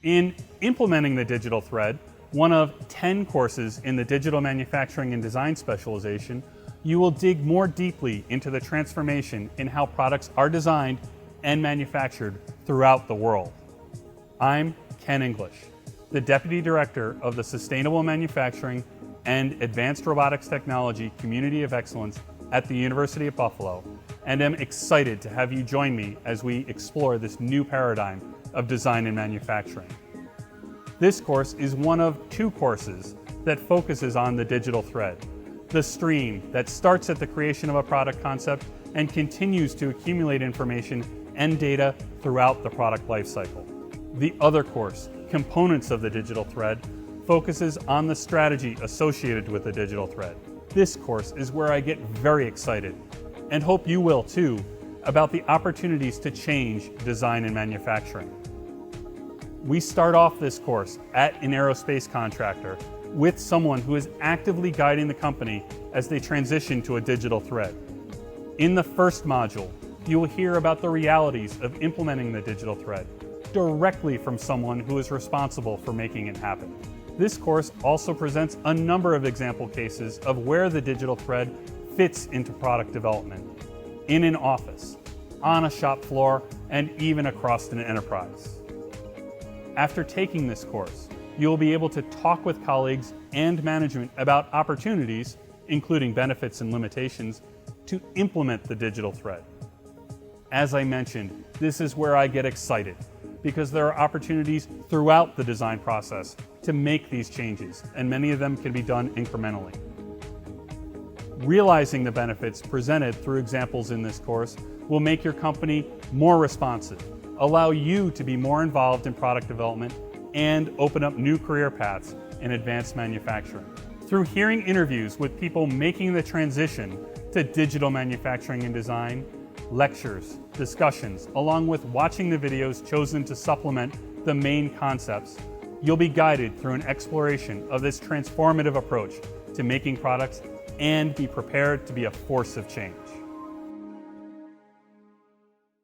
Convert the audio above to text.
In implementing the digital thread, one of 10 courses in the Digital Manufacturing and Design specialization, you will dig more deeply into the transformation in how products are designed and manufactured throughout the world. I'm Ken English, the Deputy Director of the Sustainable Manufacturing and Advanced Robotics Technology Community of Excellence at the University of Buffalo, and am excited to have you join me as we explore this new paradigm of design and manufacturing. This course is one of 2 courses that focuses on the digital thread, the stream that starts at the creation of a product concept and continues to accumulate information and data throughout the product lifecycle. The other course, Components of the Digital Thread, focuses on the strategy associated with the digital thread. This course is where I get very excited, and hope you will too, about the opportunities to change design and manufacturing. We start off this course at an aerospace contractor with someone who is actively guiding the company as they transition to a digital thread. In the first module, you will hear about the realities of implementing the digital thread directly from someone who is responsible for making it happen. This course also presents a number of example cases of where the digital thread fits into product development, in an office, on a shop floor, and even across an enterprise. After taking this course, you'll be able to talk with colleagues and management about opportunities, including benefits and limitations, to implement the digital thread. As I mentioned, this is where I get excited, because there are opportunities throughout the design process to make these changes, and many of them can be done incrementally. Realizing the benefits presented through examples in this course will make your company more responsive, allow you to be more involved in product development, and open up new career paths in advanced manufacturing. Through hearing interviews with people making the transition to digital manufacturing and design, lectures, discussions, along with watching the videos chosen to supplement the main concepts, you'll be guided through an exploration of this transformative approach to making products and be prepared to be a force of change.